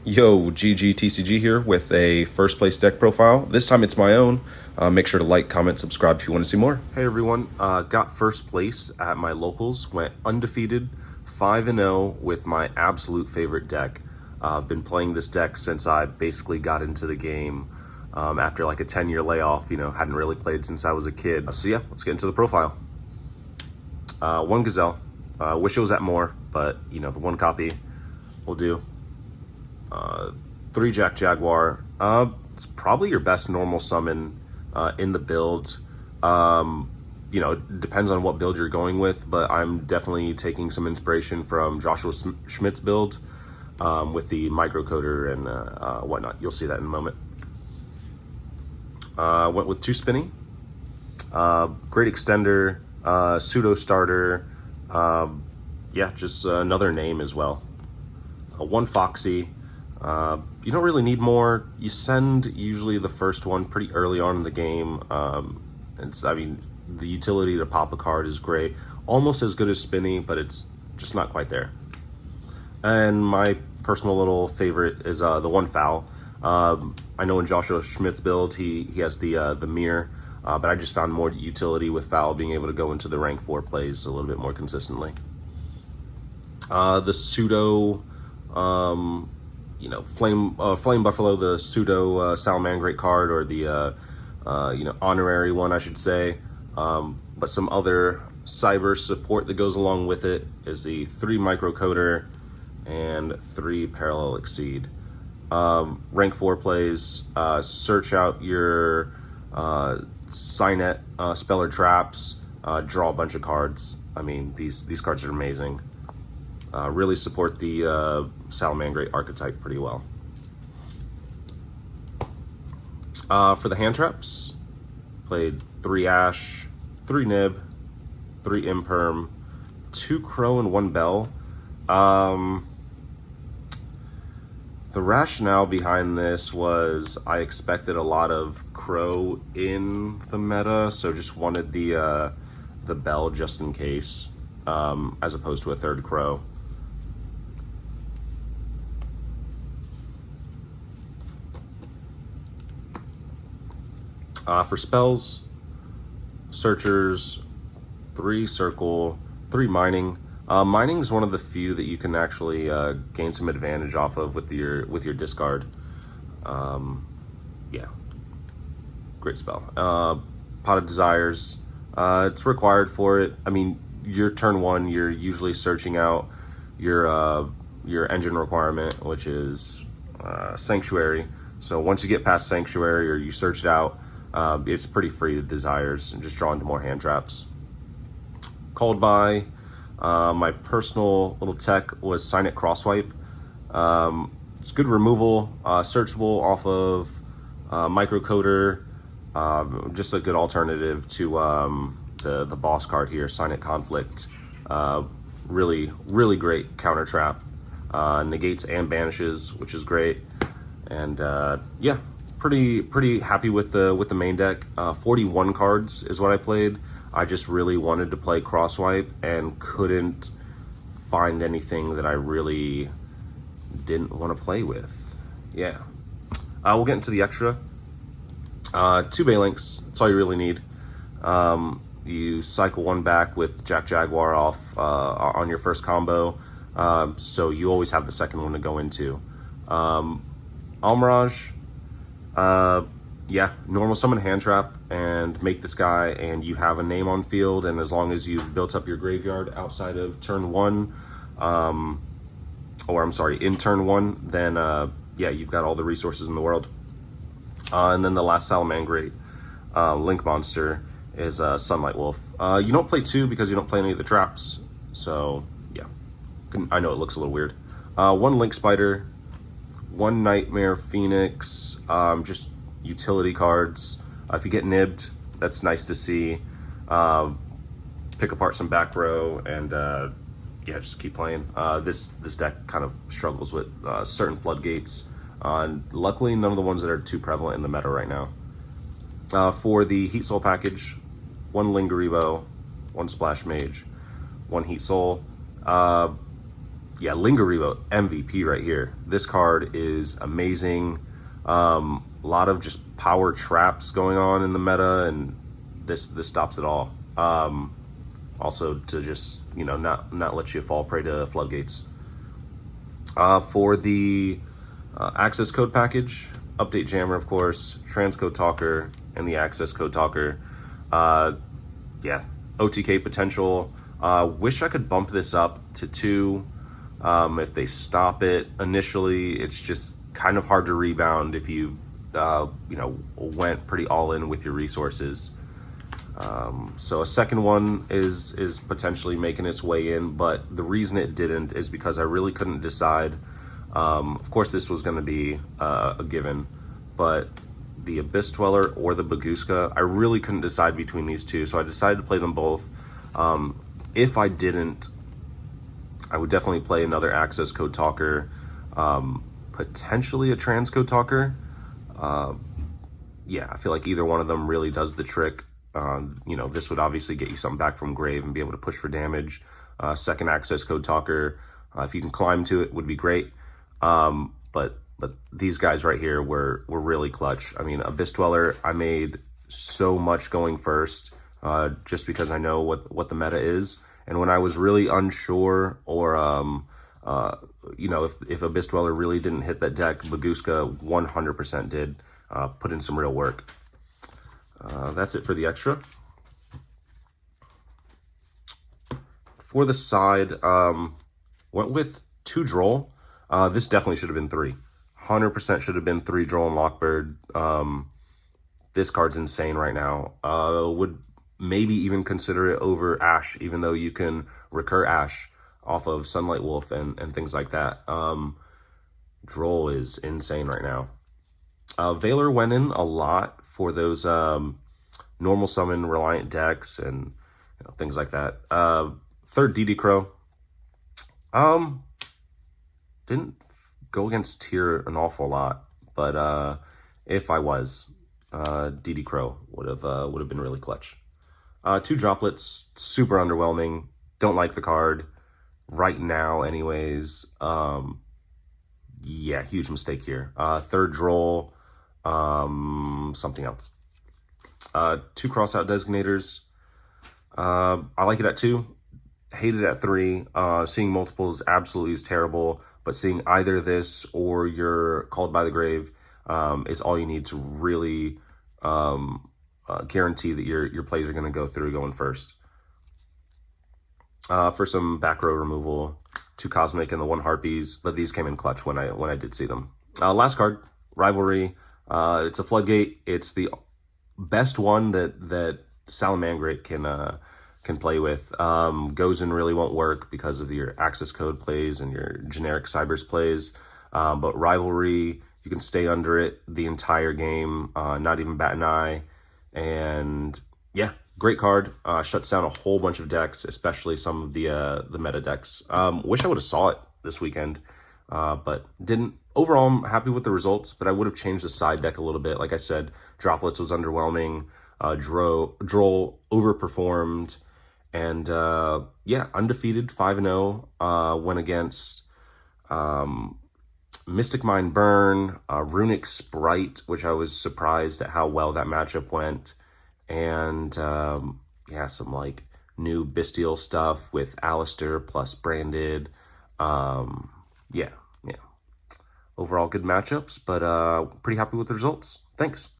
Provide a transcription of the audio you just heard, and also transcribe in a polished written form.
Yo, GGTCG here with a first place deck profile. This time it's my own. Make sure to like, comment, subscribe if you want to see more. Hey everyone, got first place at my locals, went undefeated, 5-0 with my absolute favorite deck. I've been playing this deck since I basically got into the game after like a 10-year layoff, hadn't really played since I was a kid. So yeah, let's get into the profile. One Gazelle, wish it was at more, but the one copy will do. 3 Jack Jaguar. It's probably your best normal summon in the build. It depends on what build you're going with, but I'm definitely taking some inspiration from Joshua Schmidt's build with the microcoder and whatnot. You'll see that in a moment. Went with 2 Spinny. Great extender, pseudo starter. Just another name as well. 1 Foxy. You don't really need more. You send usually the first one pretty early on in the game. The utility to pop a card is great. Almost as good as Spinny, but it's just not quite there. And my personal little favorite is the 1 Foul. I know in Joshua Schmidt's build, he has the mirror, but I just found more utility with Foul being able to go into the rank 4 plays a little bit more consistently. The pseudo... Flame Buffalo, the pseudo Salamangreat card, or the honorary one, I should say. But some other cyber support that goes along with it is the 3 Microcoder and 3 Parallel Exceed. Rank 4 plays, search out your Signet Speller Traps, draw a bunch of cards. These cards are amazing. Really support the Salamangreat archetype pretty well. For the hand traps, played 3 Ash, 3 Nib, 3 Imperm, 2 Crow, and 1 Bell. The rationale behind this was I expected a lot of Crow in the meta, so just wanted the Bell just in case, as opposed to a 3rd Crow. For spells, Searchers, 3 Circle, 3 Mining. Mining is one of the few that you can actually gain some advantage off of with your discard. Great spell. Pot of Desires. It's required for it. Your turn 1, you're usually searching out your engine requirement, which is Sanctuary. So once you get past Sanctuary or you search it out, it's pretty free to Desires and just draw into more hand traps. Called by, my personal little tech was Signet Crosswipe. It's good removal, searchable off of Microcoder, just a good alternative to the boss card here, Signet Conflict. Really, really great counter trap. Negates and banishes, which is great. And pretty happy with the main deck. 41 cards is what I played. I just really wanted to play Crosswipe and couldn't find anything that I really didn't want to play with. Yeah. We'll get into the extra. 2 Balinks, that's all you really need. You cycle 1 back with Jack Jaguar off on your first combo, so you always have the second one to go into. Almirage, normal summon hand trap and make this guy, and you have a name on field, and as long as you've built up your graveyard outside of turn 1, in turn 1, then you've got all the resources in the world. And then the last Salamangreat Link monster is Sunlight Wolf. You don't play 2 because you don't play any of the traps, so yeah, I know it looks a little weird. 1 Link Spider, 1 Nightmare Phoenix, just utility cards. If you get nibbed, that's nice to see. Pick apart some back row and just keep playing. This deck kind of struggles with certain floodgates. Luckily, none of the ones that are too prevalent in the meta right now. For the Heat Soul package, 1 Lingaribo, 1 Splash Mage, 1 Heat Soul. yeah, Lingaribo MVP right here. This card is amazing. A lot of just power traps going on in the meta, and this stops it all. Also to just, you know, not let you fall prey to floodgates. For the access code package, update jammer, of course, transcode talker, and the access code talker. Yeah, OTK potential. Wish I could bump this up to 2. If they stop it initially, it's just kind of hard to rebound if you you know, went pretty all in with your resources. So a second one is potentially making its way in, but the reason it didn't is because I really couldn't decide. Of course, this was going to be a given, but the Abyss Dweller or the Baguska, I really couldn't decide between these two, so I decided to play them both. If I didn't, I would definitely play another access code talker, potentially a transcode talker. Yeah, I feel like either one of them really does the trick. You know, this would obviously get you something back from grave and be able to push for damage. Second access code talker, if you can climb to it, would be great. But these guys right here were really clutch. I mean, Abyss Dweller, I made so much going first, just because I know what the meta is. And when I was really unsure, or you know, if Abyss Dweller really didn't hit that deck, Baguska 100% did. Put in some real work. That's it for the extra. For the side, went with 2 Droll. This definitely should have been 3. 100% should have been 3 Droll and Lockbird. This card's insane right now. Would maybe even consider it over Ash, even though you can recur Ash off of Sunlight Wolf and things like that. Droll is insane right now. Valor went in a lot for those normal summon reliant decks and, you know, things like that. Third DD Crow. Didn't go against tier an awful lot, but if I was, DD Crow would have been really clutch. 2 droplets, super underwhelming. Don't like the card right now, anyways. Yeah, huge mistake here. Third Droll, something else. 2 crossout designators. I like it at 2. Hate it at 3. Seeing multiples absolutely is terrible, but seeing either this or you're Called by the Grave is all you need to really guarantee that your plays are going to go through going first. For some back row removal, 2 Cosmic and the 1 Harpies, but these came in clutch when I did see them. Last card, Rivalry. It's a floodgate. It's the best one that Salamangreat can play with. Goes in really won't work because of your access code plays and your generic Cybers plays. But Rivalry, you can stay under it the entire game, not even bat an eye. And yeah, great card. Shuts down a whole bunch of decks, especially some of the meta decks. Wish I would have saw it this weekend, but didn't. Overall, I'm happy with the results, but I would have changed the side deck a little bit. Like I said, Droplets was underwhelming. Droll overperformed. And yeah, undefeated, 5-0. Went against Mystic Mind Burn, Runic Sprite, which I was surprised at how well that matchup went. And yeah, some like new Bestial stuff with Alistair plus Branded. Yeah. Overall good matchups, but pretty happy with the results. Thanks.